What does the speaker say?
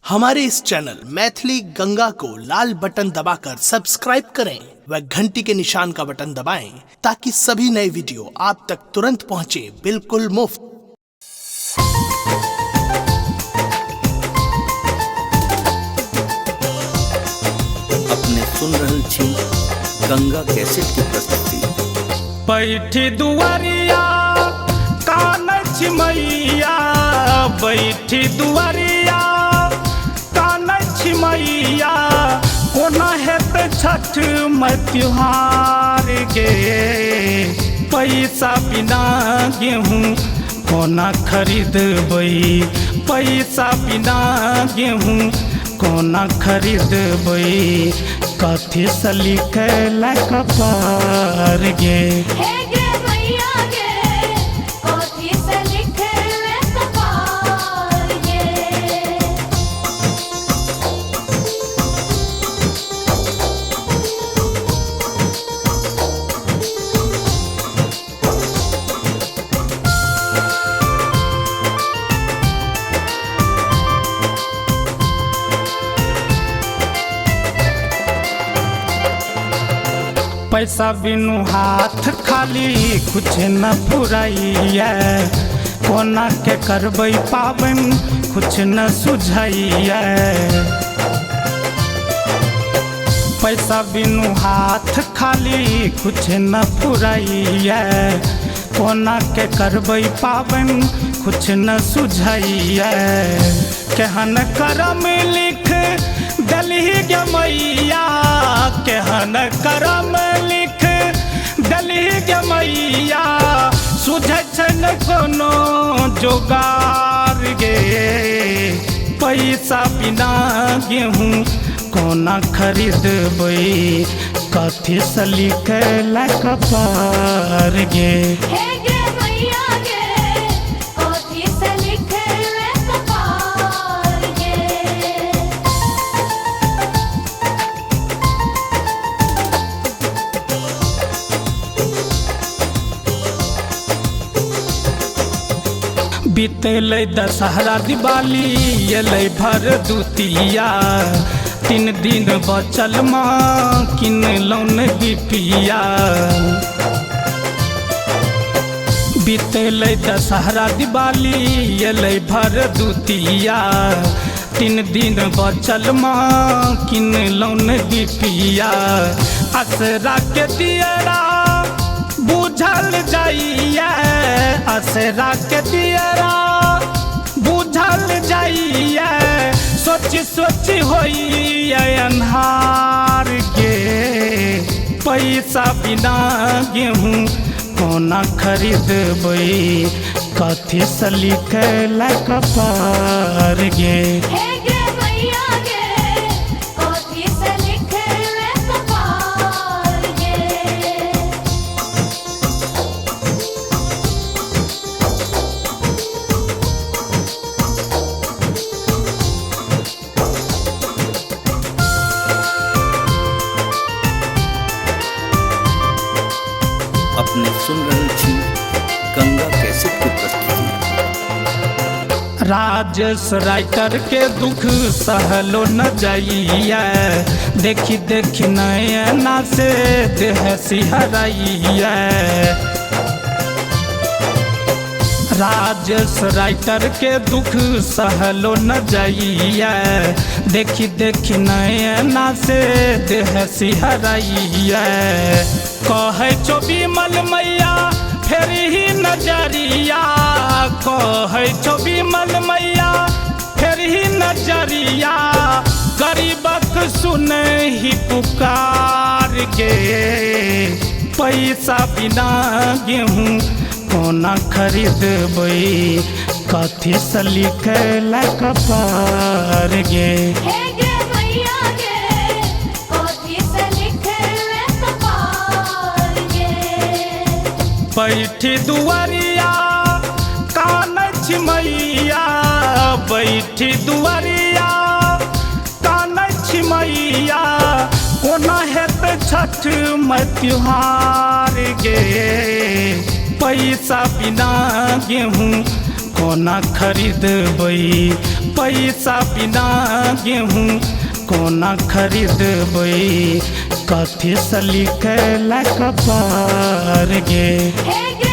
हमारे इस चैनल मैथिली गंगा को लाल बटन दबाकर सब्सक्राइब करें व घंटी के निशान का बटन दबाएं ताकि सभी नए वीडियो आप तक तुरंत पहुंचे बिल्कुल मुफ्त। अपने सुन रहल छी गंगा कैसेट की प्रस्तुति। बैठी दुआरिया कान छिमैया, बैठी दुआरिया कान छिमैया, कोना हेत छठ में त्योहार गे। पैसा बिना गेहूँ कोना खरीदबै, पैसा बिना गेहूँ कोना खरीदबै, कथी से लिखल कपार गे। पैसा बिनु हाथ खाली कुछ न फुराइया, कोना के करबै पाबनि कुछ न सुझाइया। पैसा बिनु हाथ खाली कुछ न फुराइया, कोना के करबै पाबनि कुछ न सुझाइया। केहन करम लिख दलही गे मैया, केहन करम लिख दलही गे मैया, सुझै छन कोनो जोगार गे। पैसा बिना गेहूँ कोना खरीदबै, कथी से लिखल कपार गे। बीतलै दशहरा दिवाली एलै भरदुतिया, 3 दिन बचल माँ किनलौं न गिफ्टिया। बीतलै दशहरा दिवाली एलै भरदुतिया, 3 दिन बचल माँ किनलौं न गिफ्टिया। असरा के दियरा बुझल जाइया, असरा के दियरा बुझल जाइया, सोची सोची होइया अन्हार गे। पैसा बिना गेहूँ कोना खरीदबै, कथी से लिखल कपार गे। अपने सुन रहल छी गंगा कैसेट की प्रस्तुति। राजेश राइटर के दुख सहलो न जाइया, देखी देखी नैना से देह सिहराइया। राजेश राइटर के दुख सहलो न जाइया, देखी देखी नैना से देह सिहराइया। कहे छो बिमल मैया फेर ही नजरिया, कहे छो बिमल मैया फेर ही नजरिया, गरीबक सुने ही पुकार गे। पैसा बिना गेहूँ कोना खरीदबै, कथी से लिखल कपार गे। बैठी दुआरिया कान छिमैया, बैठी दुआरिया कान छिमैया, कोना हेत छठ में त्योहार गे। पैसा बिना गेहूँ कोना खरीदबै पैसा बिना गेहूँ कोना खरीदबै कथी से लिखल कपार गे।